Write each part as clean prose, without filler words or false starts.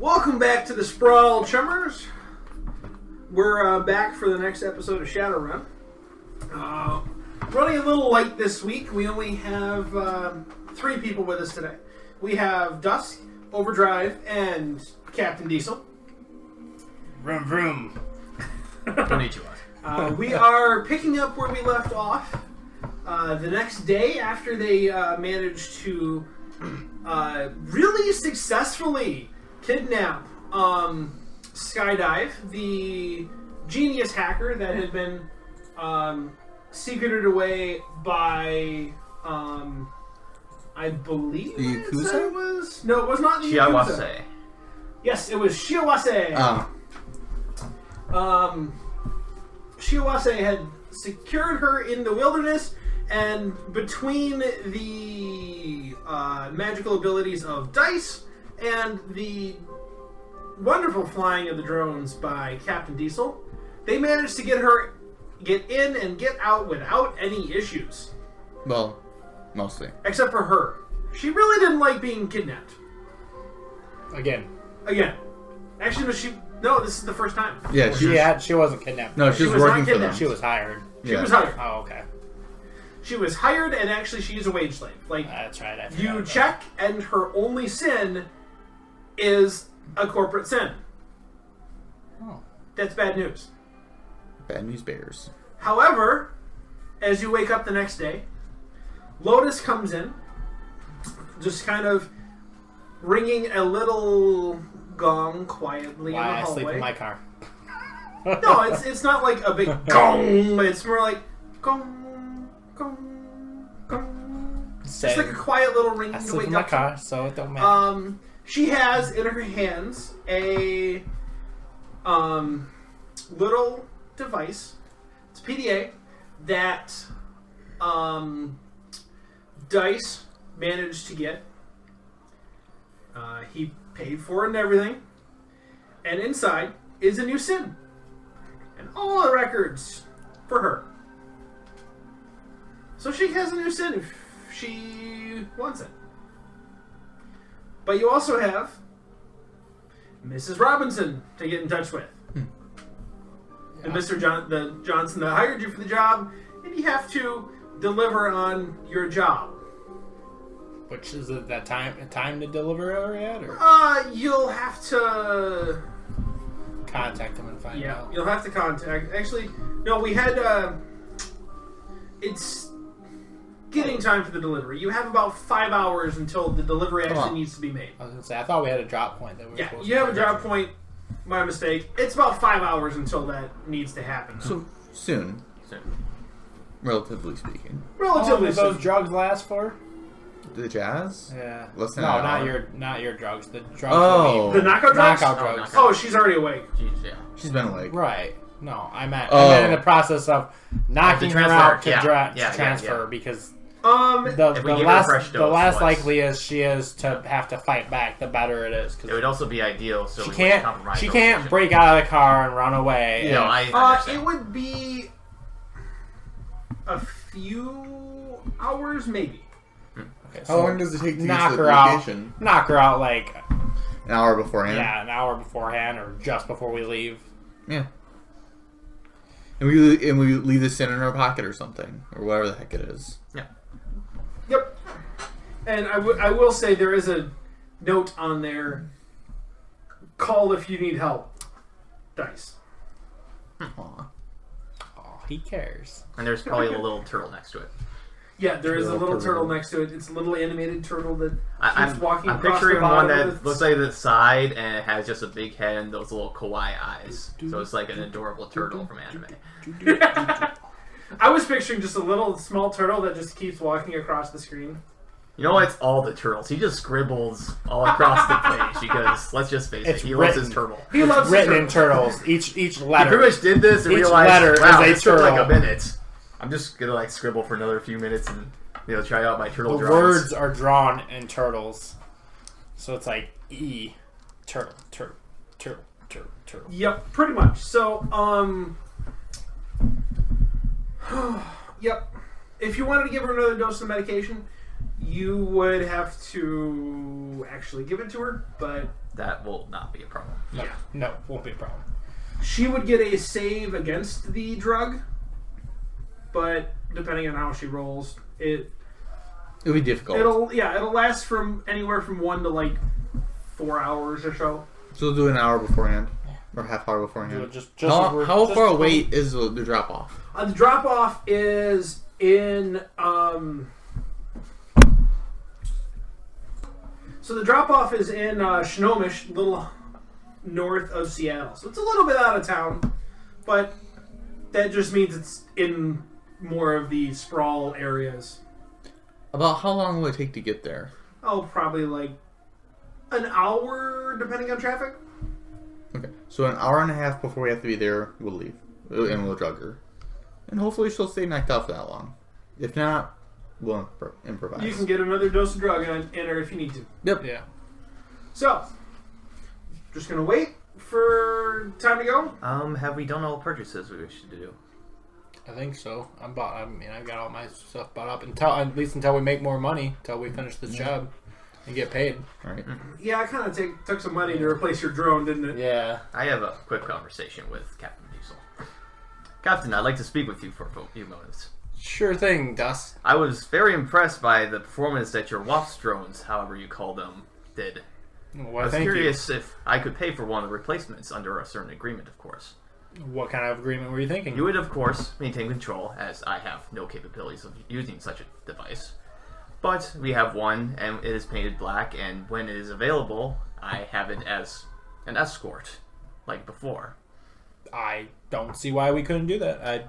Welcome back to the Sprawl Chummers. We're back for the next episode of Shadowrun. Running a little light this week. We only have 3 people with us today. We have Dusk, Overdrive, and Captain Diesel. Vroom vroom. Konnichiwa. We are picking up where we left off the next day after they managed to really successfully kidnap Skydive, the genius hacker that had been secreted away by, I believe the Yakuza? it was. No, it was not the Yakuza. Shiawase. Yes, it was Shiawase. Shiawase had secured her in the wilderness, and between the magical abilities of Dice and the wonderful flying of the drones by Captain Diesel, they managed to get in and get out without any issues. Well, mostly. Except for her. She really didn't like being kidnapped. Again. Actually, no, this is the first time. Yeah, She wasn't kidnapped. No, she was working for them. She was hired. She was hired. Oh, okay. She was hired, and actually she's a wage slave. That's right. You check, and her only sin is a corporate sin. Oh. That's bad news. Bad news bears. However, as you wake up the next day, Lotus comes in, just kind of ringing a little gong quietly in the I hallway. sleep in my car. No, it's not like a big gong. It's more like gong, gong, gong. Just like a quiet little ring I to sleep wake in my up car, so it don't matter. to. She has in her hands a little device. It's a PDA that Dice managed to get. He paid for it and everything. And inside is a new SIM. And all the records for her. So she has a new SIM if she wants it. But you also have Mrs. Robinson to get in touch with. And Mr. Johnson that hired you for the job, and you have to deliver on your job. Which is it that time to deliver her yet? Or You'll have to contact them and find out? You'll have to contact. Actually, no, we had. It's getting time for the delivery. You have about 5 hours until the delivery actually needs to be made. I was gonna say I thought we had a drop point that we were supposed You to have a drop point. My mistake. It's about 5 hours until that needs to happen. So, soon. Relatively speaking. How long Relatively does soon. those drugs last for? The jazz? Yeah. Less than no, an hour. not your drugs. The drugs. Oh. The knockout drugs? Knockout Oh, drugs. Oh, she's already awake. Jeez, yeah. She's been awake. Right. No, I meant in the process of knocking her transfer, out to yeah. transfer because If we give her a fresh the dose less twice. likely is she is to have to fight back, the better it is. It would also be ideal so She we can't. wouldn't compromise She her can't position. break out of the car and run away. You know, I understand. It would be a few hours, maybe. Okay, How long does it take to knock get to her the out? location? Knock her out like An hour beforehand? an hour beforehand or just before we leave. Yeah. And we leave this in our pocket or something. Or whatever the heck it is. Yeah. Yep. And I will say there is a note on there. Call if you need help. Dice. Aw. Oh, he cares. And there's probably a little turtle next to it. Yeah, there is a little Little turtle turtle. next to it. It's a little animated turtle that keeps I'm walking across picturing the one bottom that of its... looks like the side and it has just a big head and those little kawaii eyes. So it's like an adorable turtle from anime. I was picturing just a little small turtle that just keeps walking across the screen. You know, it's all the turtles. He just scribbles all across the page because, let's just face It's it, he loves written. his turtle. He loves the Written in turtle. turtles. Each He letter. pretty much did this and Each realized, letter wow, is a this took like a turtle. minute. I'm just gonna like scribble for another few minutes and try out my turtle The drawings. words are drawn in turtles, so it's like E, turtle. Yep, pretty much. So, yep. If you wanted to give her another dose of medication, you would have to to actually give it to her, but That will not be a problem. No, no, won't be a problem. she would get a save against the drug, but depending on how she rolls, it'll be difficult. it'll last from anywhere from 1 to 4 hours or so. So we'll do an hour beforehand, or half hour beforehand. Just How far away is the drop off? The drop off is in So the drop off is in Snohomish, a little north of Seattle. So it's a little bit out of town, but that just means it's in more of the sprawl areas. About how long will it take to get there? Oh, probably an hour, depending on traffic. Okay, so an hour and a half before we have to be there, we'll leave. And we'll drug her. And hopefully she'll stay knocked out for that long. If not, we'll improvise. You can get another dose of drug in her if you need to. Yep. Yeah. So, just gonna wait for time to go. Have we done all the purchases we wish to do? I think so. I've got all my stuff bought up at least until we make more money, until we finish this job and get paid. All right. Yeah, I kind of took some money to replace your drone, didn't it? Yeah. I have a quick conversation with Captain Diesel. Captain, I'd like to speak with you for a few moments. Sure thing, Dust. I was very impressed by the performance that your WASP drones, however you call them, did. Well, I was thank curious if I could pay for one of the replacements under a certain agreement, of course. you. What kind of agreement were you thinking? You would, of course, maintain control, as I have no capabilities of using such a device. But we have one, and it is painted black, and when it is available, I have it as an escort, like before. I don't see why we couldn't do that. I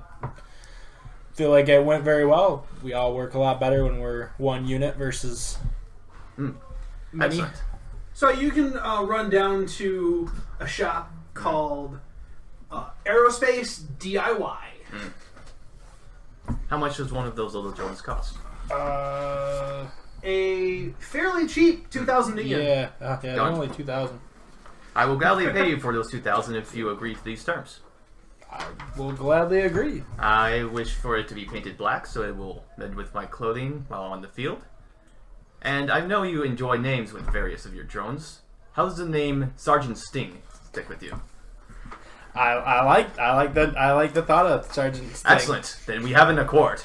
feel like it went very well. We all work a lot better when we're one unit versus many. Excellent. So you can run down to a shop called Aerospace DIY. How much does one of those little drones cost? A fairly cheap 2,000 yen. Yeah, they're Done. only 2,000. I will gladly pay you for those 2,000 if you agree to these terms. I will gladly agree. I wish for it to be painted black so it will blend with my clothing while on the field. And I know you enjoy names with various of your drones. How does the name Sergeant Sting stick with you? I like the thought of Sergeant Sting. Excellent. Then we have an accord,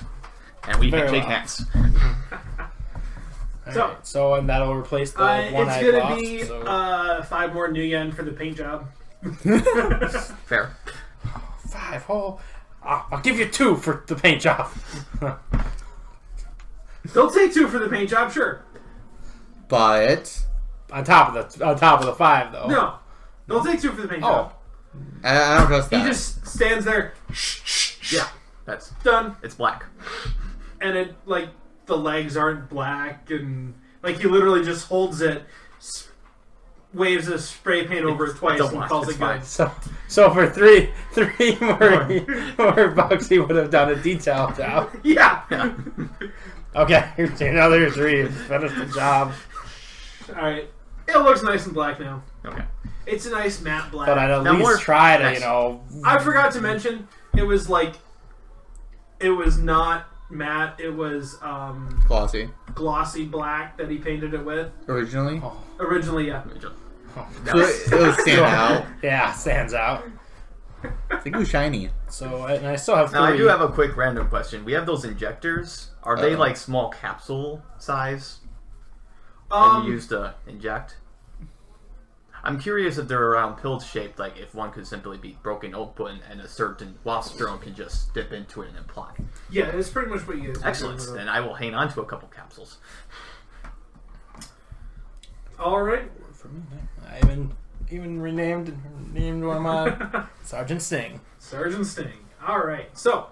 and we can Very shake well. hands. So and that'll replace the one It's I gonna lost. be So. 5 more new yen for the paint job. Fair. 5 whole. I'll give you 2 for the paint job. They'll take 2 for the paint job, sure. But on top of the 5 though. No, they'll take 2 for the paint job. I don't trust that. He just stands there. Yeah, that's Done. it's black. And it the legs aren't black, and he literally just holds it, waves a spray paint over it twice, Don't and worry, calls it's it fine. good. So for three more bucks, he would have done a detail job. Yeah. Yeah. Okay, here's another 3. Finish the job. All right. It looks nice and black now. Okay. It's a nice matte black. But I'd at Now least more- try to, Nice. I forgot to mention it was it was not matte. It was glossy glossy black that he painted it with originally. Oh, originally. Yeah. So it'll stand out. yeah, stands out. I think it was shiny. So and I still have 3. Now I do have a quick random question. We have those injectors. Are they Uh-oh. like small capsule size that you use to inject? I'm curious if they're around pill shaped, like if one could simply be broken open and a certain wasp drone can just dip into it and apply. Yeah, it's pretty much what you guys. Excellent. Then I will hang on to a couple capsules. All right. For me, I even named one of my Sergeant Sting. Sergeant Sting. All right. So,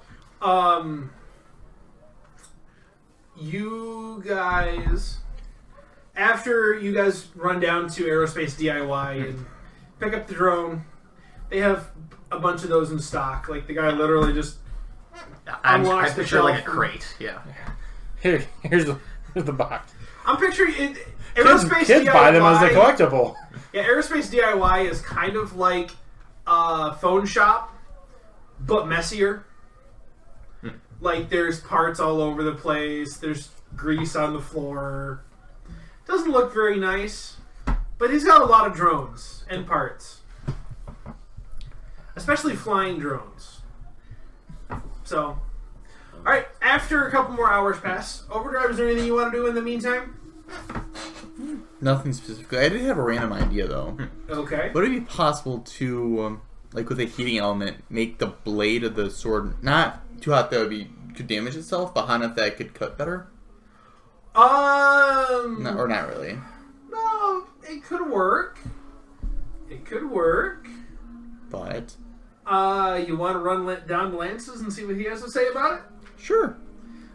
you guys, after you guys run down to Aerospace DIY and pick up the drone, they have a bunch of those in stock. Like the guy literally just I Unlocks the picture like a shelf. crate. Yeah. Here's the box. I'm picturing it. Aerospace Kids DIY. buy them as a collectible. Yeah, Aerospace DIY is kind of like a phone shop, but messier. Like there's parts all over the place. There's grease on the floor. Doesn't look very nice, but he's got a lot of drones and parts. Especially flying drones. So, alright, after a couple more hours pass, Overdrive, is there anything you want to do in the meantime? Nothing specifically. I did have a random idea, though. Okay. Would it be possible to, like with a heating element, make the blade of the sword not too hot that could damage itself, but hot enough that it could cut better? No, or not really. No, it could work. It could work. But You want to run down to Lance's and see what he has to say about it? sure.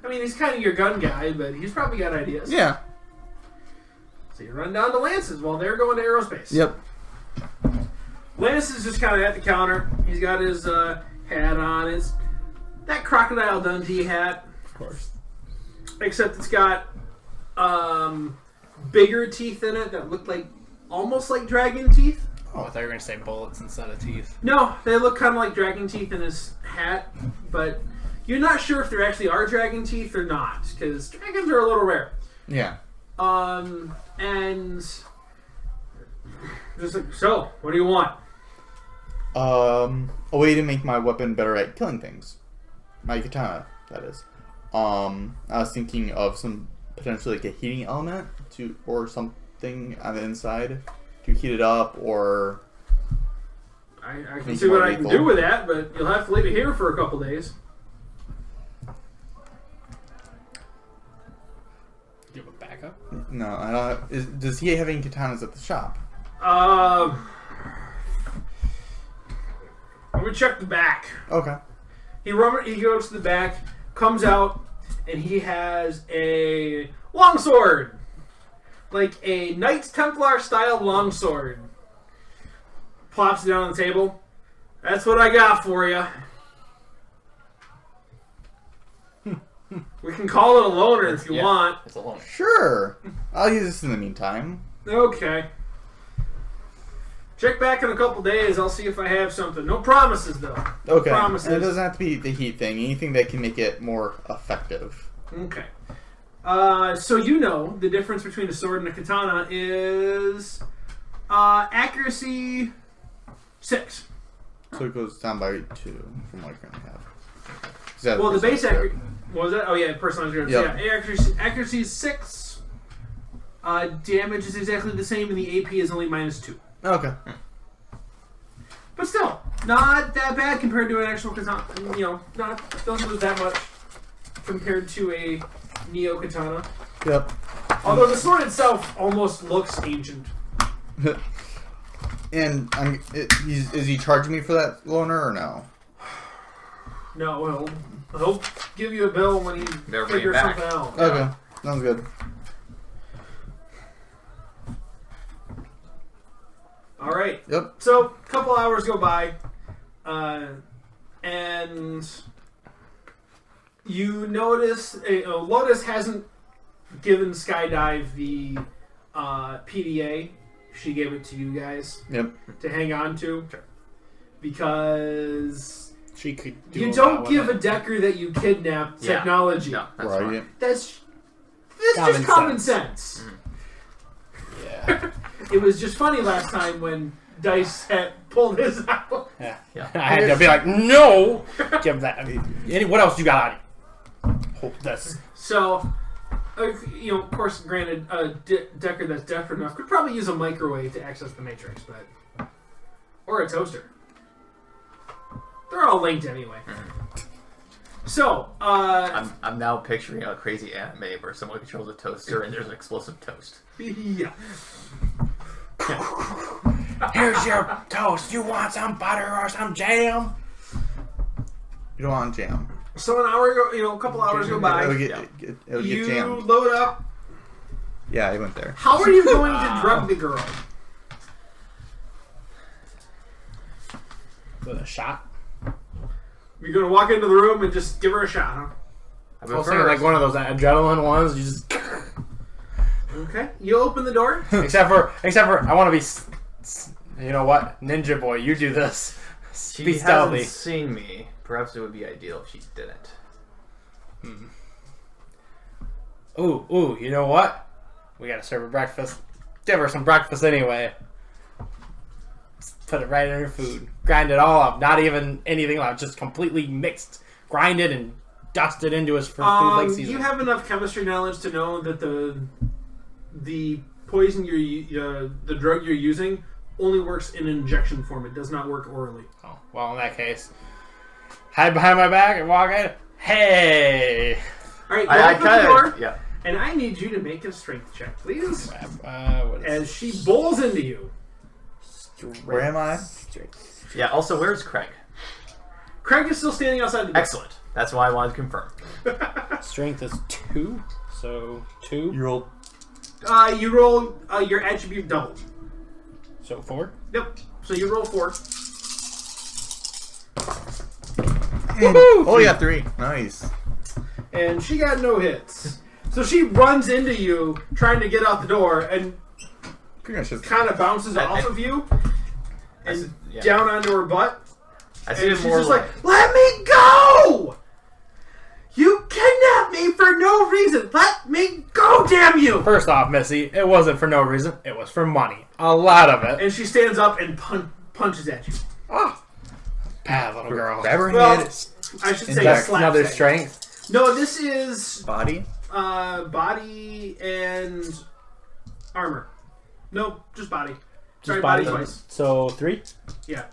I mean, he's kind of your gun guy, but he's probably got ideas. Yeah. So you run down to Lance's while they're going to aerospace. Yep. Lance is just kind of at the counter. He's got his hat on. It's that Crocodile Dundee hat. Of course. Except it's got bigger teeth in it that look like almost like dragon teeth. Oh, I thought you were going to say bullets instead of teeth. No, they look kind of like dragon teeth in his hat, but you're not sure if there actually are dragon teeth or not, because dragons are a little rare. Yeah. And just like, so, what do you want? A way to make my weapon better at killing things. My katana, that is. I was thinking of some potentially like a heating element or something on the inside to heat it up, or I can make see it more what I can lethal. do with that, but you'll have to leave it here for a couple days. Do you have a backup? No, I don't. Does he have any katanas at the shop? Let me check the back. Okay. He goes to the back, comes out, and he has a longsword. Like a Knights Templar style longsword. Plops it down on the table. That's what I got for you. We can call it a loner if you want. It's a loner. Sure. I'll use this in the meantime. Okay. Check back in a couple days. I'll see if I have something. No promises, though. Okay. Promises. And it doesn't have to be the heat thing. Anything that can make it more effective. Okay. So you know the difference between a sword and a katana is accuracy 6. So it goes down by 2 from what you're going to have. Is that Well, the base accuracy? accuracy... What was that? Oh, yeah, personalized grip. Yep. Yeah, accuracy is 6. Damage is exactly the same, and the AP is only -2. Okay. But still, not that bad compared to an actual katana. You know, doesn't lose that much compared to a Neo katana. Yep. Although the sword itself almost looks ancient. And is he charging me for that loner or no? No, he'll give you a bill when he Never bring it figures back. something out. Okay. Sounds good. All right. Yep. So, a couple hours go by, and you notice Lotus hasn't given Skydive the PDA. She gave it to you guys Yep. to hang on to because She could do you a don't lot with give it. a decker that you kidnapped Yeah. technology. No, that's Right. fine. That's Common just common sense. Yeah. It was just funny last time when Dice had pulled his out. Yeah. Yeah. I had to be like, no! Give that. What else you got on you? Hold this. So, of course, granted, a Decker that's desperate enough could probably use a microwave to access the Matrix, or a toaster. They're all linked anyway. So, I'm now picturing a crazy anime where someone controls a toaster and there's an explosive toast. yeah. Here's your toast. You want some butter or some jam? You don't want jam. So an hour go, a couple hours go It by. would get You jammed. load up. Yeah, I went there. How are you going to drug the girl? With a shot? You're going to walk into the room and just give her a shot, huh? I was thinking like one of those adrenaline ones. You just Okay. You open the door. except for I want to be. You know what, Ninja Boy, you do this. She Be stealthy. hasn't seen me. Perhaps it would be ideal if she didn't. Ooh, you know what? We gotta serve her breakfast. Give her some breakfast anyway. Just put it right in her food. Grind it all up. Not even anything left. Just completely mixed. Grind it and dust it into his food like seasoning. You have enough chemistry knowledge to know that the poison the drug you're using only works in injection form. It does not work orally. Oh, well, in that case, hide behind my back and walk in. Hey! All right, I open the door, yeah. and I need you to make a strength check, please. What is As she bowls into you. Where am I? Yeah, also, where's Craig? Craig is still standing outside the door. Excellent. That's why I wanted to confirm. Strength is 2, so 2. You rolled. You roll your attribute double. So 4. Yep. So you roll 4. Oh, yeah, 3. Nice. And she got no hits. So she runs into you, trying to get out the door, and Pretty much just. kind of bounces off of you and yeah. down onto her butt. I see And it she's more just like, "Let me go! You kidnapped me for no reason. Let me go, damn you!" First off, Missy, it wasn't for no reason. It was for money. A lot of it. And she stands up and punches at you. Oh. Bad little girl. Grab her Well, head. I should say Inject slap Another thing. strength. No, this is Body. body and armor. No, just body. Sorry, Just body. body twice. So 3? Yeah.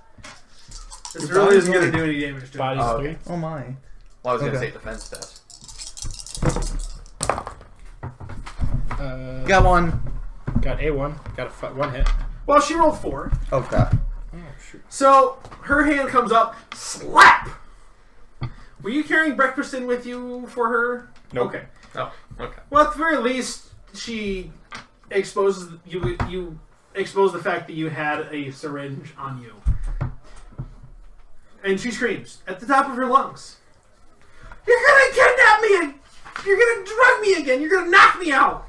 This Your really body's isn't going to only- do any damage to Body's it. Oh, 3. okay. Oh, my. Well, I was going to Okay. say defense stats. Got one. Got A1. Got a 1 hit. Well, she rolled 4. Okay. Oh, shoot. So, her hand comes up. Slap! Were you carrying breakfast in with you for her? Nope. Okay. Oh, okay. Well, at the very least, she exposes you expose the fact that you had a syringe on you. And she screams at the top of her lungs. "You're gonna kidnap me! You're gonna drug me again! You're gonna knock me out!"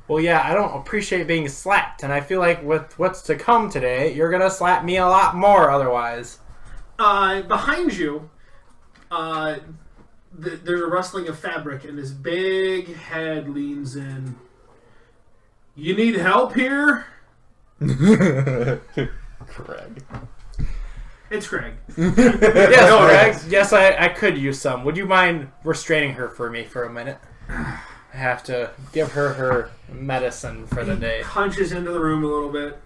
Well, yeah, I don't appreciate being slapped, and I feel like with what's to come today, you're gonna slap me a lot more otherwise. Behind you, there's a rustling of fabric, and this big head leans in. "You need help here?" Craig. It's Craig. Yes, Greg. Yes, I could use some. Would you mind restraining her for me for a minute? I have to give her medicine for the day. Punches into the room a little bit.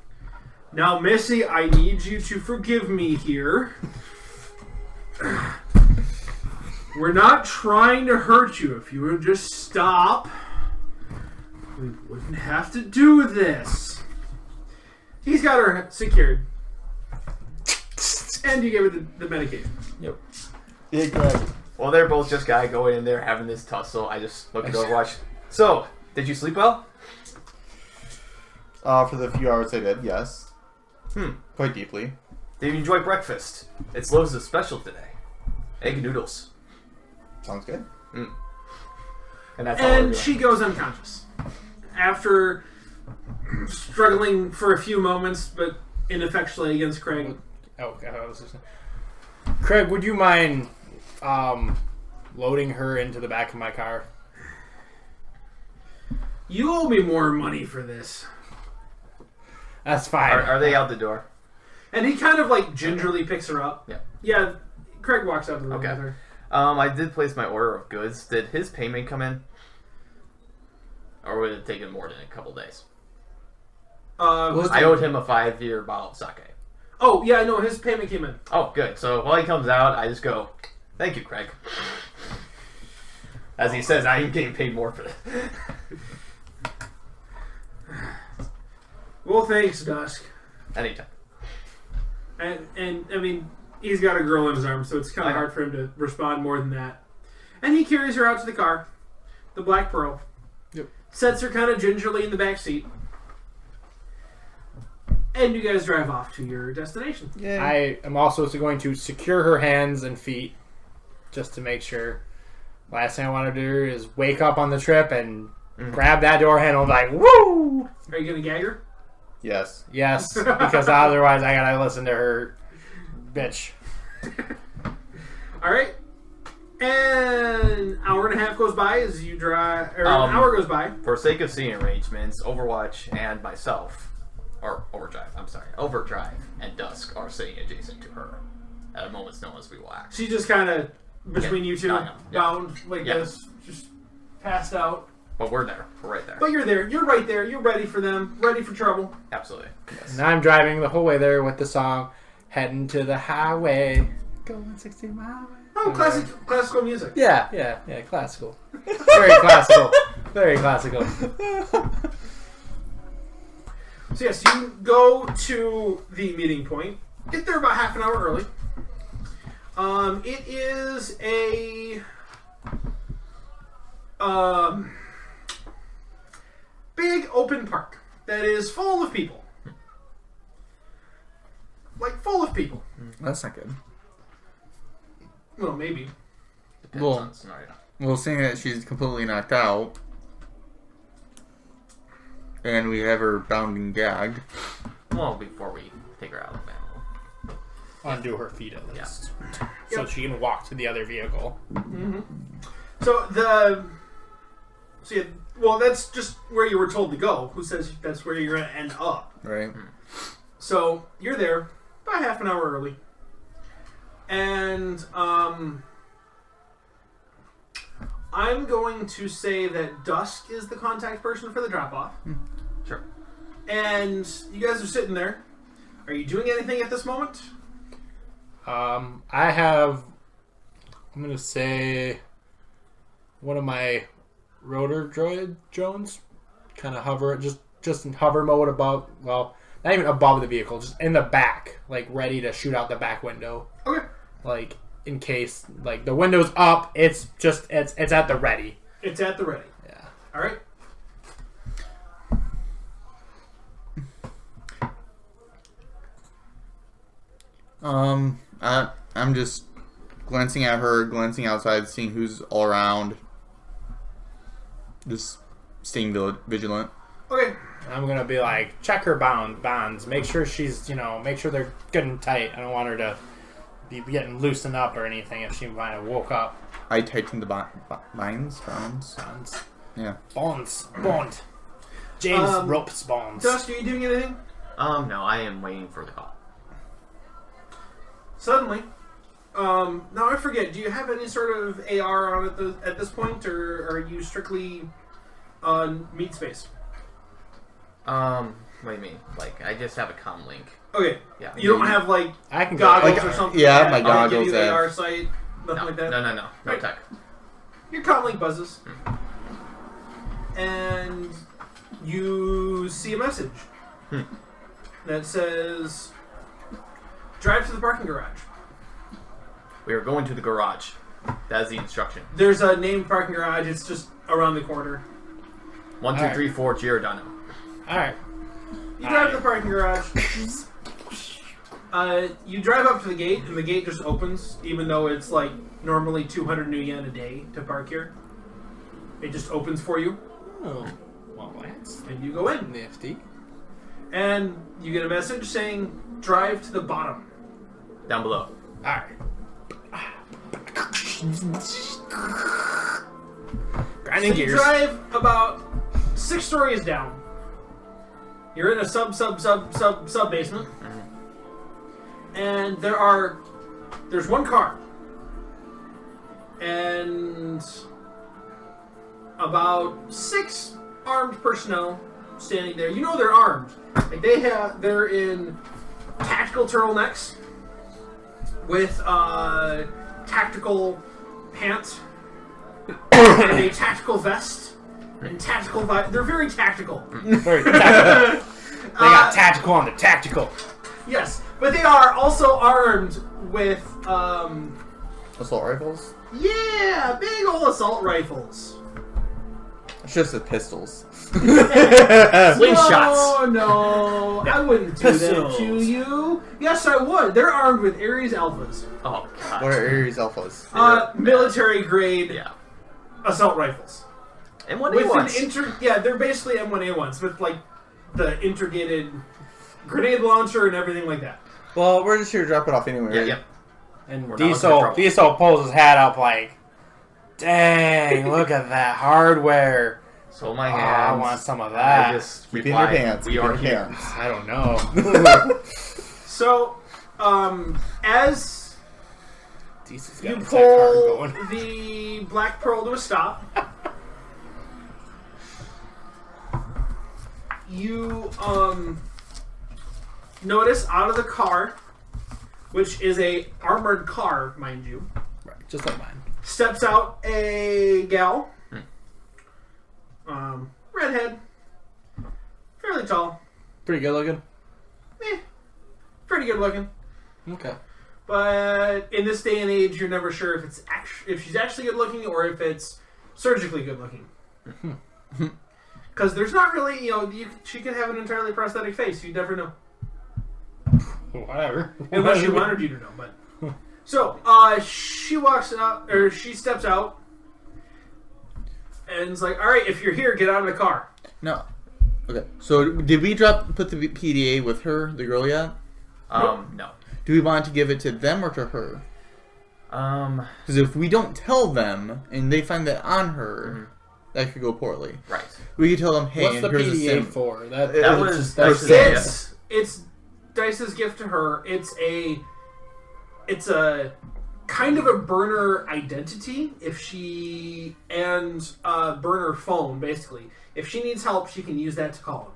"Now, Missy, I need you to forgive me here. We're not trying to hurt you. If you would just stop, we wouldn't have to do this." He's got her secured. And you gave her the medication. Yep. Yeah, Craig. Well, they're both just going in there having this tussle. I just look at Overwatch. So, did you sleep well? For the few hours I did, yes. Quite deeply. Did you enjoy breakfast? It's Lowe's special today. Egg noodles. Sounds good. And that's all we're And doing. she goes unconscious. After struggling for a few moments, but ineffectually against Craig. Oh, I was just... Craig, would you mind loading her into the back of my car? "You owe me more money for this." That's fine. Are they out the door? And he kind of like gingerly picks her up. Yeah. Yeah, Craig walks out of the room Okay. with her. I did place my order of goods. Did his payment come in? Or would it take him more than a couple days? I owed him a 5-year bottle of sake. Oh, yeah, I know. His payment came in. Oh, good. So while he comes out, I just go, "Thank you, Craig." As he says, I am getting paid more for this. Well, thanks, Dusk. Anytime. And I mean, he's got a girl in his arms, so it's kind I of know. hard for him to respond more than that. And he carries her out to the car, the Black Pearl. Yep. Sets her kind of gingerly in the back seat. And you guys drive off to your destination. Yeah. I am also going to secure her hands and feet just to make sure. Last thing I want to do is wake up on the trip and grab that door handle and be like, woo! Are you going to gag her? Yes. Yes, because otherwise I gotta listen to her bitch. All right. And hour and a half goes by as you drive, or an hour goes by. For sake of seating arrangements, Overwatch and myself, or Overdrive and Dusk are sitting adjacent to her. At a moment's notice, we will act. She just kind of, between you two, bound like Yeah. this, just passed out. But we're there. We're right there. But you're there. You're right there. You're ready for them. Ready for trouble. Absolutely. Yes. And I'm driving the whole way there with the song, heading to the highway, going 60 miles. Oh, classical music. Yeah, classical. Very classical. Very classical. So yes, you go to the meeting point. Get there about half an hour early. It is a big open park that is full of people. Like, full of people. That's not good. Well, maybe. Depends Well- on the scenario. Well, seeing that she's completely knocked out, and we have her bound and gagged. Well, before we take her out of the animal. Undo her feet at least. Yeah. So Yep. she can walk to the other vehicle. So well, that's just where you were told to go. Who says that's where you're going to end up? Right. So you're there about half an hour early, and I'm going to say that Dusk is the contact person for the drop-off. Sure. And you guys are sitting there. Are you doing anything at this moment? I'm going to say one of my rotor droid drones. Kind of hover, just in hover mode above, well, not even above the vehicle, just in the back, like ready to shoot out the back window. Okay. Like, in case, like, the window's up, it's at the ready. It's at the ready. Yeah. All right. I'm just glancing at her, glancing outside, seeing who's all around. Just staying vigilant. Okay. I'm going to be like, check her bonds, make sure she's, make sure they're good and tight. I don't want her to be getting loosened up or anything if she might have woke up. I tighten the bonds. Bonds. Yeah. Bond. James ropes bonds. Dusk, are you doing anything? No, I am waiting for the call. Suddenly, now I forget. Do you have any sort of AR on at this point, or are you strictly on meat space? What do you mean? Like, I just have a comm link. Okay. Yeah. You don't have like I can goggles go. or something. yeah, like my that? I'll give goggles you the have- AR sight, nothing like that. No Right. tech. Your comlink buzzes, and you see a message that says, "Drive to the parking garage." We are going to the garage. That is the instruction. There's a named parking garage. It's just around the corner. 1, 2, 3, 4, Giordano. Alright. You drive to the parking garage. You drive up to the gate, and the gate just opens, even though it's like normally 200 new yen a day to park here. It just opens for you, Oh. Well, that's and you go in. nifty. And you get a message saying, "Drive to the bottom." Down below. Alright. Grinding So you gears. drive about 6 stories down. You're in a sub basement, and there's one car, and about 6 armed personnel standing there. You know they're armed. Like they're in tactical turtlenecks with tactical pants and a tactical vest and tactical. They're very tactical. Very tactical. They got tactical on the tactical. Yes, but they are also armed with Assault rifles? big old assault rifles. It's just the pistols. Slingshots. No, I wouldn't do that Pistols. to you. Yes, I would. They're armed with Ares Alphas. Oh, God. What are Ares Alphas? Military grade Yeah. assault rifles. And what With ones? they're basically M1A1s with like the integrated grenade launcher and everything like that. Well, we're just here to drop it off anyway. Yeah, right? yeah. And We're not looking for trouble. Diesel pulls his hat up like, Dang, look at that hardware. So my Oh, hands. I want some of I that. just Keep it in your replied, pants. We Keep it in are your here. pants. I don't know. So, as Jesus you got the tech card pull going. the Black Pearl to a stop, you notice out of the car, which is a armored car, mind you, Right, just like mine. steps out a gal. Redhead. Fairly tall. Pretty good looking. Pretty good looking. Okay. But in this day and age, you're never sure if she's actually good looking or if it's surgically good looking. Because there's not really, she could have an entirely prosthetic face. You never know. Whatever. Unless she wanted you to know. But so she walks out, or she steps out, and it's like, all right, if you're here, get out of the car. No. Okay. So did we put the PDA with her, the girl, yet? No. Do we want to give it to them or to her? Because if we don't tell them and they find that on her, that could go poorly. Right. We could tell them, hey, What's and the here's a PDA sim. for? That was that's Dice's idea. It's Dice's gift to her. It's a kind of a burner identity. If she and burner phone basically. If she needs help, she can use that to call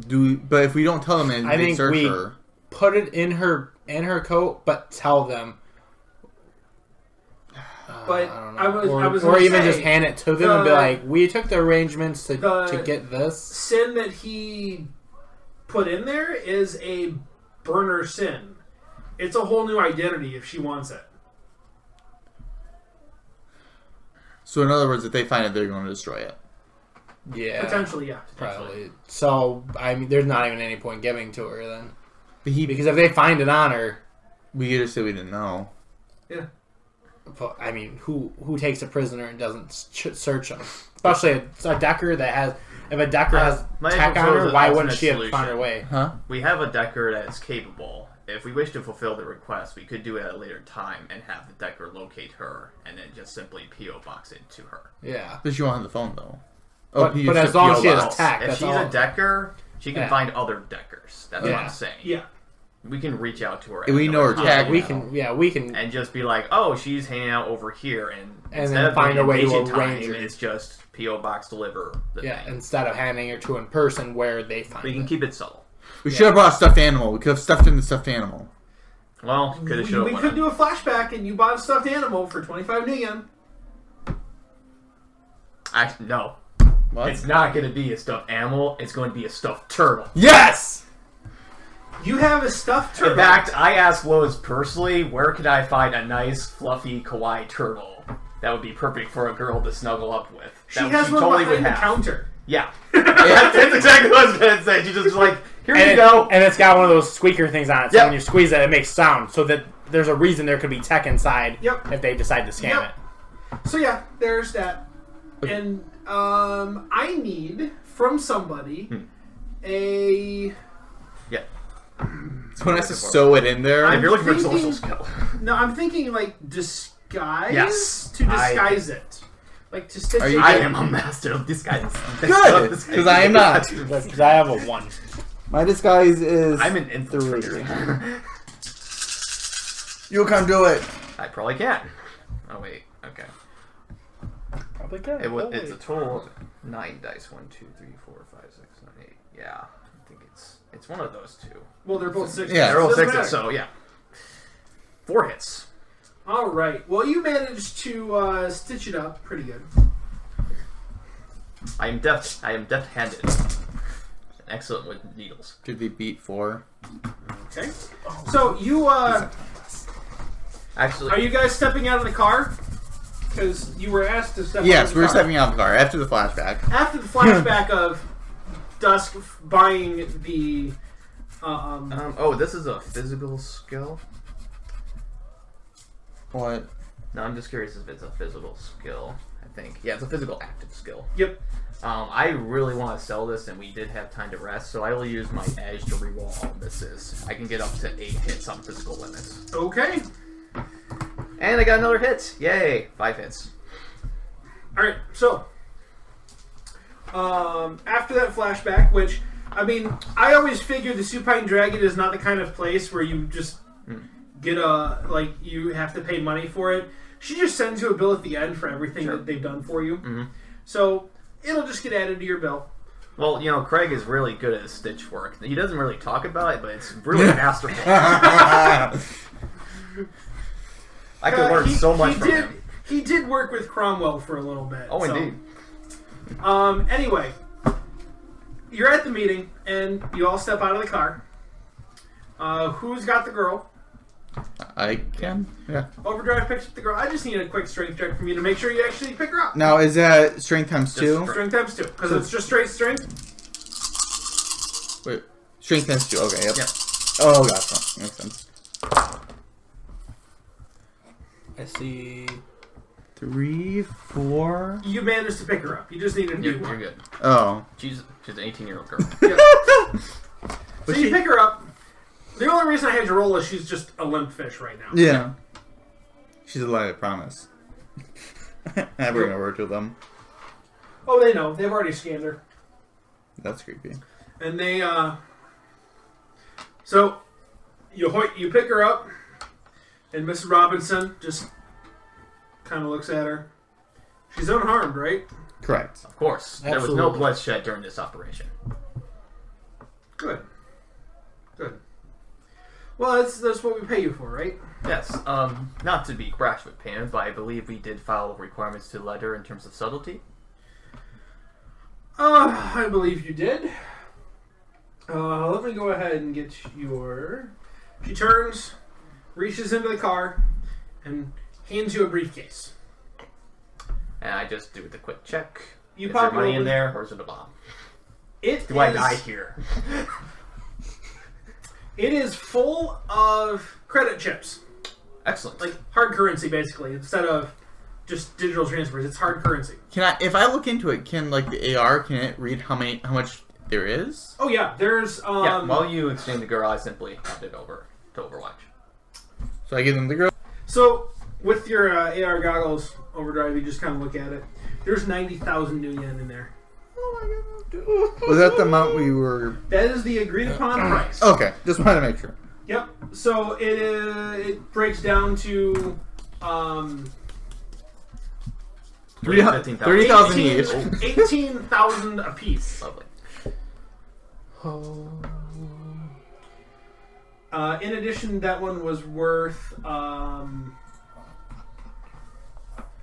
him. But if we don't tell them and I they think search we her, put it in her coat, but tell them. But I don't know. I was or gonna even say, just hand it to them and be like, "We took the arrangements to get this." Sin that he put in there is a burner sin. It's a whole new identity if she wants it. so in other words, if they find it, they're going to destroy it. Yeah, Potentially, yeah. probably. So I mean, there's not even any point giving to her then, But because if they find it on her, we could just say we didn't know. Yeah. I mean, who takes a prisoner and doesn't search them? Especially a decker that has. If a decker has my tech on propose her, an why wouldn't alternate she have solution. found her way? Huh? We have a decker that is capable. If we wish to fulfill the request, we could do it at a later time and have the decker locate her and then just simply P.O. box it to her. Yeah. But she won't have the phone, though. But you as said long as PO she has box. tech, If that's she's all. a decker, she can Yeah. find other deckers. That's what Yeah. I'm saying. Yeah. We can reach out to her. And we know her another tag time we now. can. We can. and just be like, "Oh, she's hanging out over here," and instead then of find doing a way to invasion arrange time, her. it's just P.O. box deliver the Yeah, thing. instead of handing her to in person where they find We can it. keep it subtle. We should have brought a stuffed animal. We could have stuffed in the stuffed animal. Well, could have shown. We could do a flashback and you bought a stuffed animal for 25 yen. Actually, no. What? It's not going to be a stuffed animal. It's going to be a stuffed turtle. Yes! You have a stuffed turtle. In fact, I asked Lois personally, where could I find a nice, fluffy, kawaii turtle that would be perfect for a girl to snuggle up with? she That has one totally behind would the have. counter. Yeah. That's exactly what I was going to say. She just like, here you go. And it's got one of those squeaker things on it, so Yep. when you squeeze it, it makes sound. So that there's a reason there could be tech inside Yep. if they decide to scan Yep. So yeah, there's that. And I need from somebody a... Yeah. Someone has to sew it in there. If you're looking for a thinking- social skill. No, I'm thinking like disguise? Yes. To disguise it. Like to stitch Are it you- I in. am a master of disguise. Good, because I am not. it. Because I have a 1. My disguise is... I'm an infiltrator. You can do it. I probably can. Oh, wait. Okay. Probably good. It's a total of 9 dice. 1, 2, 3, 4, 5, 6, 7, 8. Yeah. I think it's one of those two. Well, they're both sixes. Yeah, They're all Doesn't 6s, matter. so yeah. 4 hits. All right. Well, you managed to stitch it up pretty good. I am deft-handed. Excellent with needles. Did they beat 4? Okay. So you Actually, are you guys stepping out of the car? Because you were asked to step. out Yes, of the we're car. stepping out of the car after the flashback. After the flashback of Dusk buying the. oh, this is a physical skill? What? No, I'm just curious if it's a physical skill. I think. Yeah, it's a physical active skill. Yep. I really want to sell this, and we did have time to rest, so I will use my edge to reroll all this is. I can get up to 8 hits on physical limits. Okay. And I got another hit! Yay! 5 hits. Alright, so after that flashback, which I always figured the Supine Dragon is not the kind of place where you just get you have to pay money for it. She just sends you a bill at the end for everything that they've done for you. Mm-hmm. So it'll just get added to your bill. Well, Craig is really good at his stitch work. He doesn't really talk about it, but it's really masterful. I could learn so much from him. He did work with Cromwell for a little bit. Oh, indeed. Anyway, you're at the meeting, and you all step out of the car. Who's got the girl? I can. Yeah. Overdrive picks up the girl. I just need a quick strength check from you to make sure you actually pick her up. Now, is that strength times 2? Strength times 2, because it's just straight strength. Wait, strength times 2. Okay, yep. Yep. Oh, gotcha. Makes sense. I see. 3, 4. You managed to pick her up. You just need to do one. You're good. Oh. She's an 18-year-old girl. Yeah. So Was you she- pick her up. The only reason I had you roll is she's just a limp fish right now. Yeah. She's alive, I promise. I bring over to them. Oh, they know. They've already scanned her. That's creepy. And they, So, you pick her up, and Mrs. Robinson just kind of looks at her. She's unharmed, right? Correct. Of course. There was no Absolutely. bloodshed during this operation. Good. Good. Well, that's what we pay you for, right? Yes. Not to be brash with payment, but I believe we did follow requirements to the letter in terms of subtlety. I believe you did. Let me go ahead and get your... She turns, reaches into the car, and hands you a briefcase. And I just do the quick check. You Is there pop it money open. in there, or is it a bomb? Do I die here? It is full of credit chips. Excellent. Like hard currency, basically, instead of just digital transfers. It's hard currency. If I look into it, can the AR, can it read how much there is? Oh yeah, there's yeah, while you exchange the girl, I simply hand it over to Overwatch. So I give them the girl. So with your AR goggles, Overdrive, you just kind of look at it. There's 90,000 new yen in there. Was that the amount we were? That is the agreed upon price. Okay, just wanted to make sure. Yep. So it breaks down to 30,000 each. 18,000 apiece. Lovely. In addition, that one was worth 5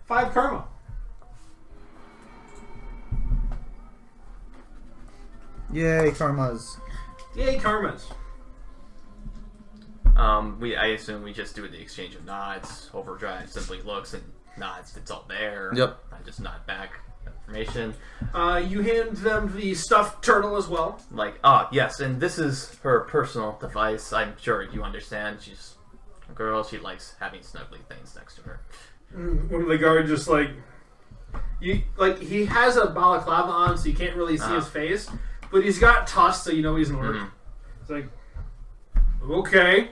karma. Yay, karmas. Yay, karmas. I assume we just do the exchange of nods. Overdrive simply looks and nods. It's all there. Yep. I just nod back information. You hand them the stuffed turtle as well. Like, yes, and this is her personal device. I'm sure you understand. She's a girl. She likes having snuggly things next to her. One of the guards just he has a balaclava on, so you can't really see his face, but he's got tusks, so you know he's an orc. It's like, okay.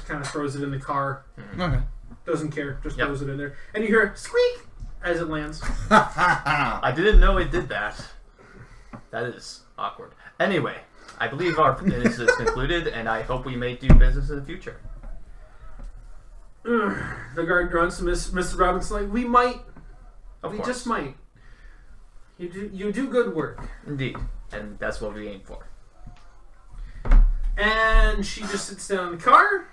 Kind of throws it in the car. Okay. Doesn't care. Just throws it in there. And you hear squeak as it lands. I didn't know it did that. That is awkward. Anyway, I believe our business is concluded, and I hope we may do business in the future. The guard grunts to Mr. Robinson, like, we might. Of We course. just might. You do good work. Indeed. And that's what we aim for. And she just sits down in the car,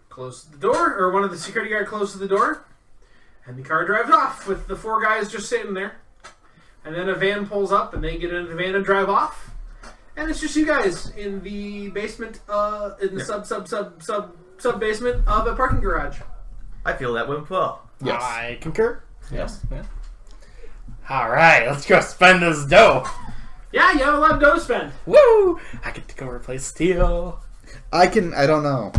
closes the door, or one of the security guard closes the door, and the car drives off with the 4 guys just sitting there. And then a van pulls up, and they get into the van and drive off. And it's just you guys in the basement, in the sub basement of a parking garage. I feel that went well. Yes. I concur. Yes. Yeah. All right, let's go spend this dough. Yeah, you have a lot of dough to spend. Woo! I get to go replace Steel. I don't know.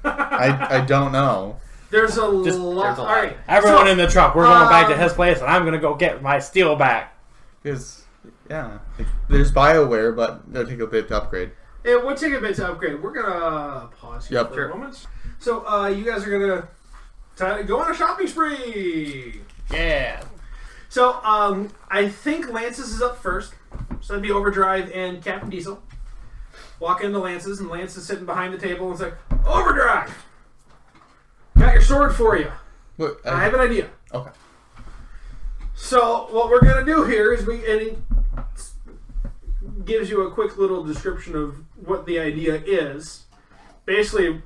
I don't know. There's a Just- lot. there's a All lot. right, Everyone so, in the truck. We're going back to his place, and I'm gonna go get my Steel back. Because, yeah. There's BioWare, but it'll take a bit to upgrade. It would take a bit to upgrade. We're gonna pause here for Sure. a moment. So, you guys are gonna go on a shopping spree. Yeah. So, I think Lance's is up first. So that'd be Overdrive and Captain Diesel. Walk into Lance's, and Lance is sitting behind the table and it's like, Overdrive! Got your sword for you. Look, I have an idea. Okay. So, what we're going to do here is and he gives you a quick little description of what the idea is. Basically,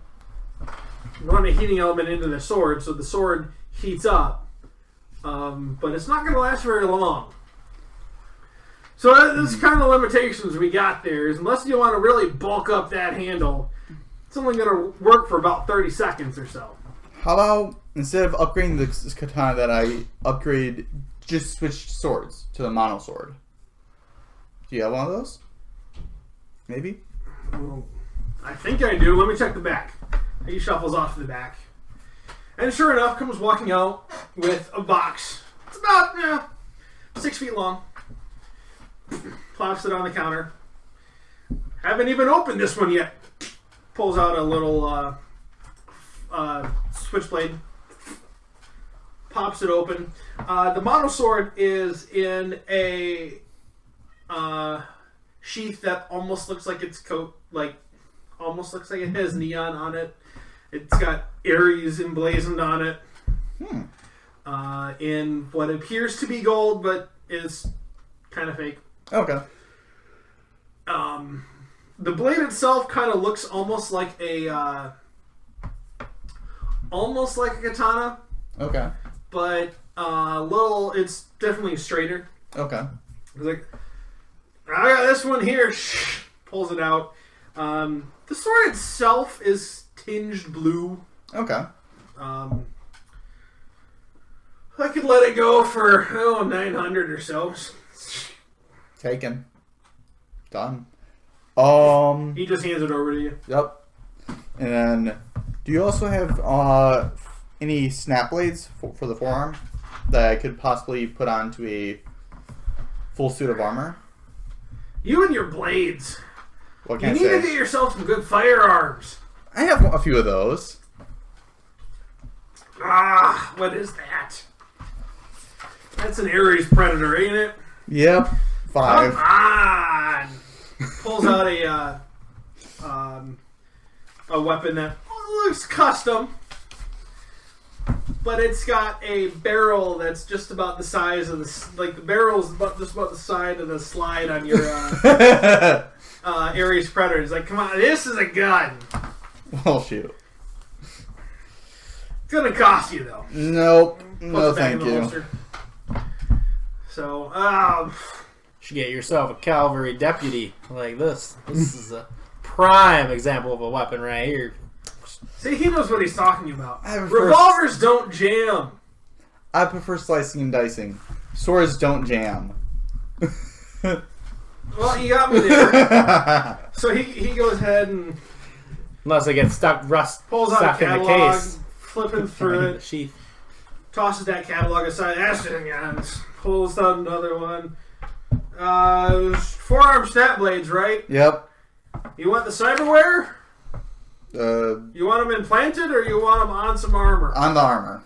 run a heating element into the sword, so the sword heats up. But it's not going to last very long. So that's kind of the limitations we got there. Is unless you want to really bulk up that handle, it's only going to work for about 30 seconds or so. How about, instead of upgrading this katana, that I upgrade, just switch swords to the mono sword? Do you have one of those? Maybe? Well, I think I do. Let me check the back. He shuffles off to the back. And sure enough, comes walking out with a box. It's about 6 feet long. Plops it on the counter. Haven't even opened this one yet. Pulls out a little switchblade. Pops it open. The mono sword is in a sheath that almost looks like its coat, almost looks like it has neon on it. It's got Ares emblazoned on it. In what appears to be gold, but is kind of fake. Okay. The blade itself kind of looks almost like a katana. Okay. But it's definitely straighter. Okay. It's like, I got this one here. Pulls it out. The sword itself is tinged blue. Okay. I could let it go for 900 or so. Taken. Done. He just hands it over to you. Yep. And then, do you also have any snap blades for the forearm that I could possibly put onto a full suit of armor? You and your blades. What You can need I to say? get yourself some good firearms. I have a few of those. What is that? That's an Ares Predator, ain't it? Yep. 5. Come on! Pulls out a weapon that looks custom, but it's got a barrel that's just about the size of the barrel's just about the side of the slide on your Ares Predator. It's like, come on, this is a gun. Well, shoot. It's gonna cost you though. Nope. Puts No, it back in thank the you. holster. So, Should get yourself a cavalry deputy like this. This is a prime example of a weapon right here. see, he knows what he's talking about. I prefer- Revolvers don't jam. I prefer slicing and dicing. Swords don't jam. Well, you got me there. So he goes ahead and Unless they get stuck pulls out a stuck in the catalog, case. flipping through The it, sheath. tosses that catalog aside, pulls out another one. Forearm snap blades, right? Yep. You want the cyberware? You want them implanted, or you want them on some armor? On the armor.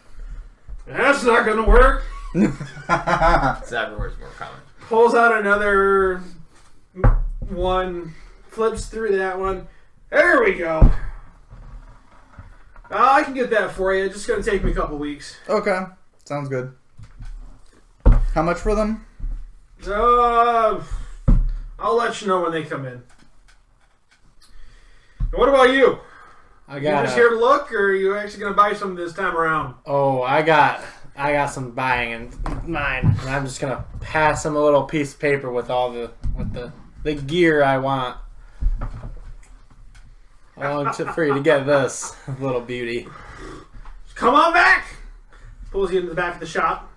That's not going to work. Cyberware's more common. Pulls out another one, flips through that one. There we go. I can get that for you. It's just going to take me a couple weeks. Okay. Sounds good. How much for them? I'll let you know when they come in. And what about you? I You got just here to look, or are you actually going to buy some this time around? Oh, I got some buying in mine, and I'm just gonna pass him a little piece of paper with all the gear I want. I want for you to get this little beauty. Come on back! Pulls you into the back of the shop.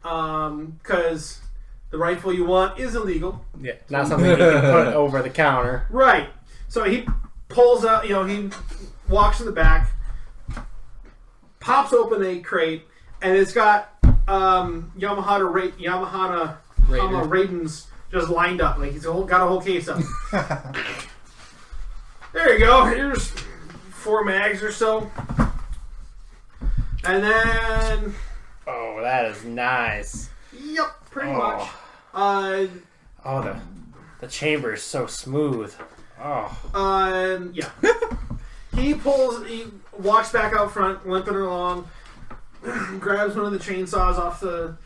Because the rifle you want is illegal. Yeah, not something you can put over the counter. Right. So he pulls out, he walks in the back, pops open a crate, and it's got Yamaha Raidens just lined up. Like he's got a whole case of them. There you go. Here's 4 mags or so. And then Oh, that is nice. Yep, pretty Oh. much. Oh, the chamber is so smooth. Oh. Yeah. He walks back out front, limping along, grabs one of the chainsaws off the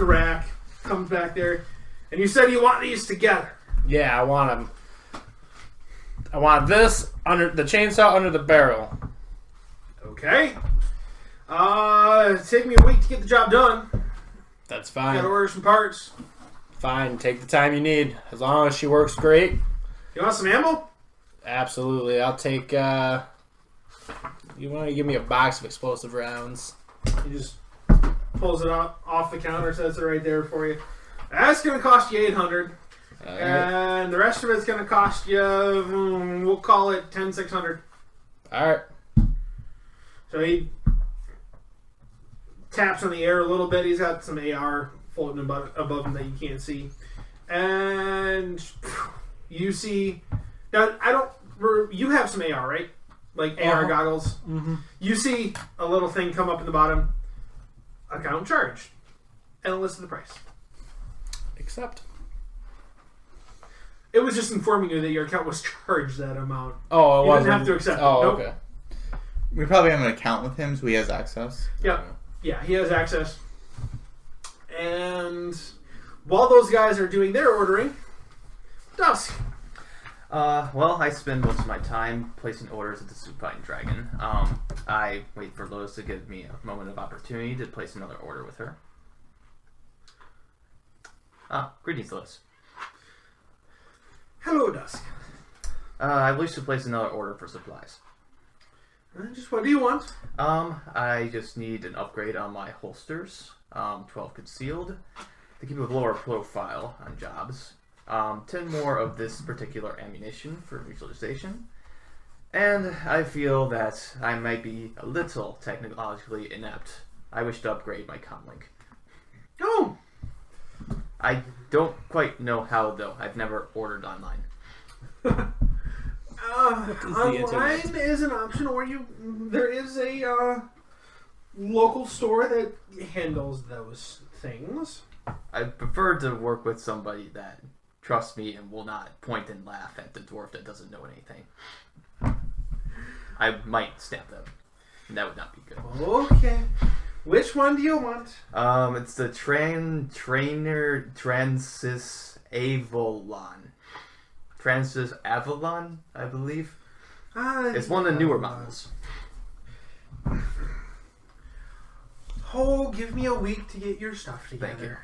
rack, comes back there, and you said you want these together. Yeah, I want them. I want this under the chainsaw under the barrel. Okay. Take me a week to get the job done. That's fine. Gotta order some parts. Fine, take the time you need. As long as she works great. You want some ammo? Absolutely. I'll take, you want to give me a box of explosive rounds? He just pulls it off the counter, sets it right there for you. That's gonna cost you $800. And the rest of it's gonna cost you, we'll call it $10,600. Alright. So he taps on the air a little bit. He's got some AR floating above him that you can't see. And you see... Now, you have some AR, right? Like AR goggles. Mm-hmm. You see a little thing come up in the bottom. Account charged. And a list of the price. Accept. It was just informing you that your account was charged that amount. Oh, it You wasn't. didn't have to accept it. Oh, Nope. okay. We probably have an account with him, so he has access. Yep. Yeah, he has access. And while those guys are doing their ordering, Dusk. Well, I spend most of my time placing orders at the Supine Dragon. I wait for Lotus to give me a moment of opportunity to place another order with her. Greetings, Lotus. Hello, Dusk. I wish to place another order for supplies. Just what do you want? I just need an upgrade on my holsters. 12 concealed to keep a lower profile on jobs. 10 more of this particular ammunition for neutralization. And I feel that I might be a little technologically inept. I wish to upgrade my comlink. Oh! I don't quite know how, though. I've never ordered online. Online is an option, or there is a local store that handles those things. I prefer to work with somebody that trusts me and will not point and laugh at the dwarf that doesn't know anything. I might stab them. And that would not be good. Okay. Which one do you want? It's the Trainer Transis Avalon. Transis Avalon, I believe. It's one of the newer models. Oh, give me a week to get your stuff together. Thank you.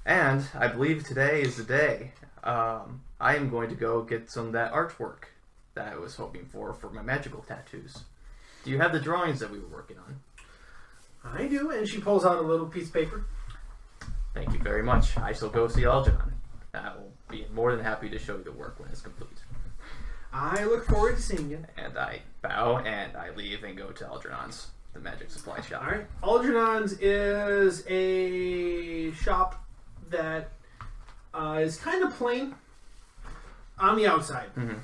And I believe today is the day. I am going to go get some of that artwork that I was hoping for my magical tattoos. Do you have the drawings that we were working on? I do, and she pulls out a little piece of paper. Thank you very much. I shall go see Algernon. I will be more than happy to show you the work when it's complete. I look forward to seeing you. And I bow and I leave and go to Algernon's, the magic supply shop. Alright. Algernon's is a shop that is kind of plain on the outside. Mm-hmm.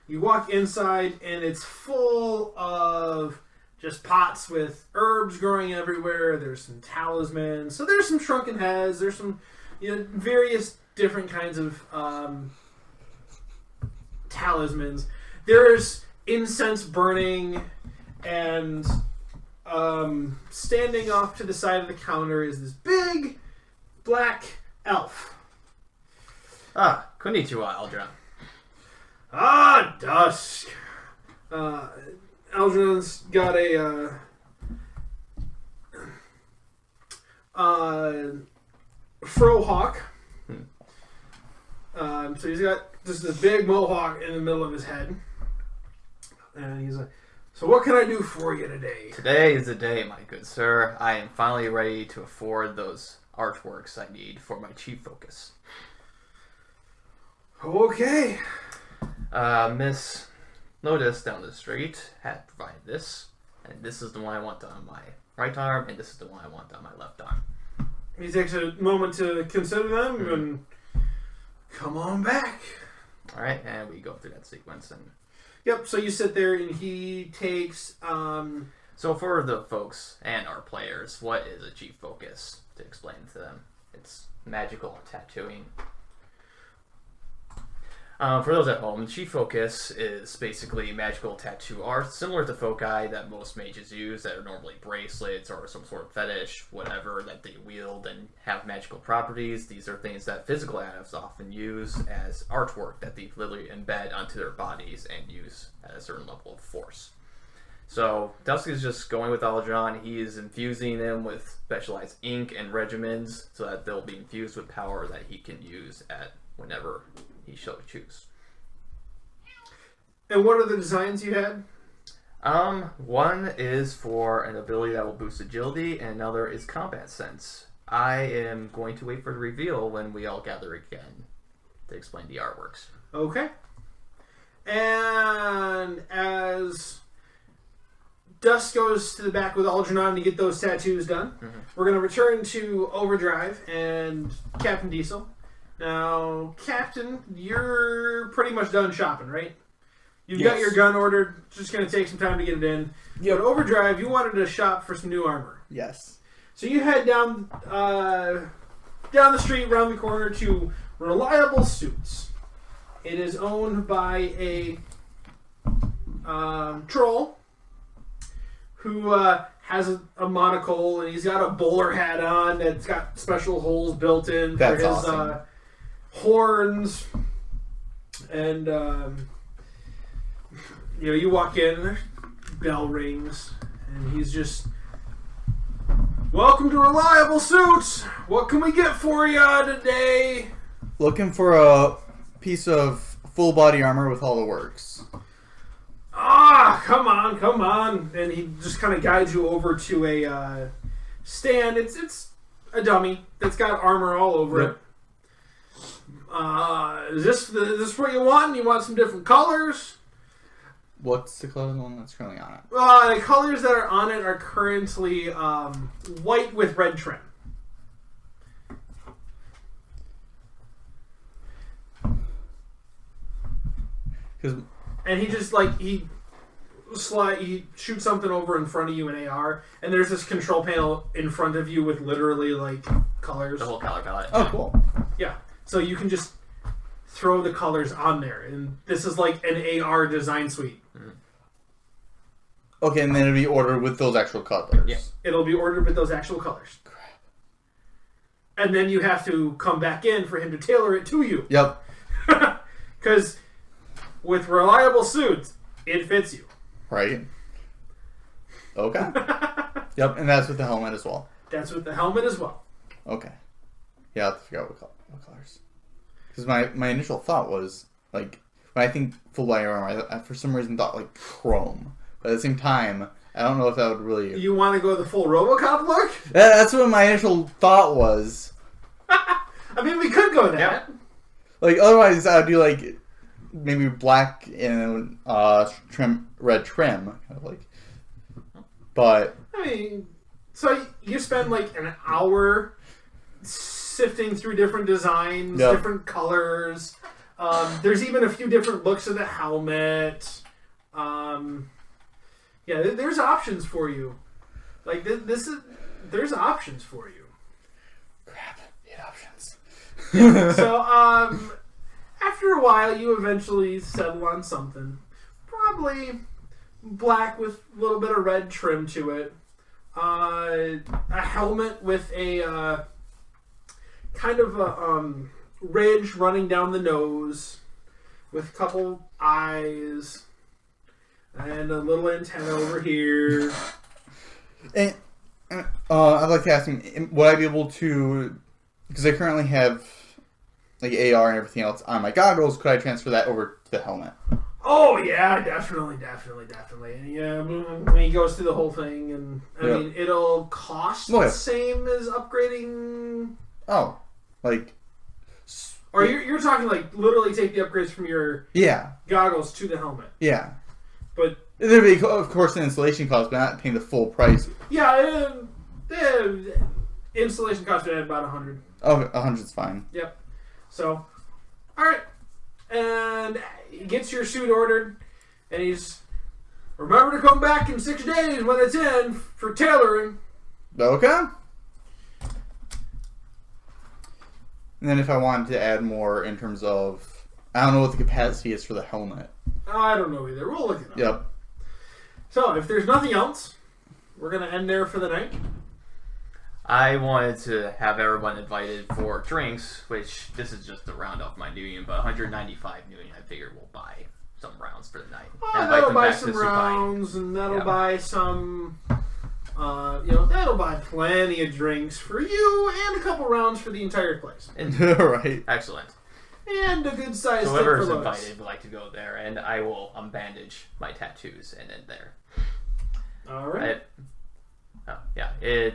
You walk inside and it's full of just pots with herbs growing everywhere. There's some talismans. So there's some shrunken heads. There's some various different kinds of talismans. There's incense burning, and standing off to the side of the counter is this big black elf. Konnichiwa, Algernon. Dusk. Algernon's got a frohawk. So he's got just this big mohawk in the middle of his head. And he's like, so what can I do for you today? Today is the day, my good sir. I am finally ready to afford those artworks I need for my chief focus. Okay. Miss Lotus down the street had provided this, and this is the one I want on my right arm, and this is the one I want on my left arm. He takes a moment to consider them and come on back. Alright, and we go through that sequence. And Yep, so you sit there and he takes So for the folks and our players, what is a chief focus? To explain to them, it's magical tattooing. For those at home, chief focus is basically magical tattoo art, similar to foci that most mages use, that are normally bracelets or some sort of fetish, whatever, that they wield and have magical properties. These are things that physical adepts often use as artwork that they literally embed onto their bodies and use at a certain level of force. So Dusk is just going with Algernon. He is infusing them with specialized ink and regimens so that they'll be infused with power that he can use at whenever he shall choose. And what are the designs you had? One is for an ability that will boost agility, and another is combat sense. I am going to wait for the reveal when we all gather again to explain the artworks. Okay. And as Dusk goes to the back with Algernon to get those tattoos done, we're going to return to Overdrive and Captain Diesel. Now, Captain, you're pretty much done shopping, right? You've got your gun ordered. It's just going to take some time to get it in. Yep. But Overdrive, you wanted to shop for some new armor. Yes. So you head down the street, around the corner to Reliable Suits. It is owned by a troll who has a monocle, and he's got a bowler hat on that's got special holes built in for his awesome. Horns. And you walk in, and there's bell rings, and he's just, "Welcome to Reliable Suits. What can we get for you today?" Looking for a piece of full body armor with all the works. Come on. And he just kind of guides you over to a stand. It's a dummy that's got armor all over it. Is this what you want? You want some different colors? What's the color of the one that's currently on it? The colors that are on it are currently white with red trim. And he just he shoots something over in front of you in AR, and there's this control panel in front of you with literally colors. The whole color palette. Oh, cool. Yeah. So you can just throw the colors on there, and this is like an AR design suite. Okay, and then it'll be ordered with those actual colors. Yeah. It'll be ordered with those actual colors. Crap. And then you have to come back in for him to tailor it to you. Yep. Because with Reliable Suits, it fits you. Right. Okay. Yep, and that's with the helmet as well. That's with the helmet as well. Okay. Yeah, I'll have to figure out what colors. Because my initial thought was, when I think full body armor, I for some reason thought, chrome. But at the same time, I don't know if that would really... You want to go the full RoboCop look? That's what my initial thought was. I mean, we could go that. Otherwise, I would do, maybe black and red trim. But... I mean, so you spend, an hour sifting through different designs, different colors. There's even a few different looks of the helmet. Yeah, there's options for you. There's options for you. Crap, hate options. So, after a while, you eventually settle on something. Probably black with a little bit of red trim to it. A helmet with a kind of a ridge running down the nose with a couple eyes. And a little antenna over here. And I'd like to ask him, would I be able to, because I currently have AR and everything else on my goggles, could I transfer that over to the helmet? Oh yeah, definitely. And yeah, when he goes through the whole thing, and I mean, it'll cost the same as upgrading. Oh, or you're talking literally take the upgrades from your goggles to the helmet. Yeah. But there'd be, of course, an installation cost, but not paying the full price. Yeah, installation cost would add about 100. Oh, 100's fine. Yep. So, all right, and he gets your suit ordered, and he's Remember to come back in 6 days when it's in for tailoring. Okay. And then if I wanted to add more in terms of... I don't know what the capacity is for the helmet. I don't know either. We'll look it up. Yep. So, if there's nothing else, we're going to end there for the night. I wanted to have everyone invited for drinks, which this is just to round off my New Year, but 195 New Year, I figured we'll buy some rounds for the night. That'll buy some rounds, and that'll buy some... that'll buy plenty of drinks for you, and a couple rounds for the entire place. Right. Excellent. And a good size tip for Whoever's Lotus. invited would like to go there, and I will unbandage my tattoos and end there. Alright.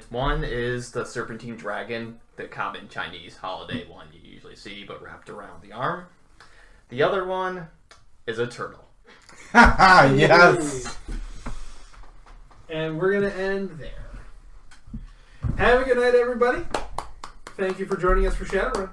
One is the Serpentine Dragon, the common Chinese holiday one you usually see, but wrapped around the arm. The other one is a turtle. Yes! And we're going to end there. Have a good night, everybody. Thank you for joining us for Shadowrun.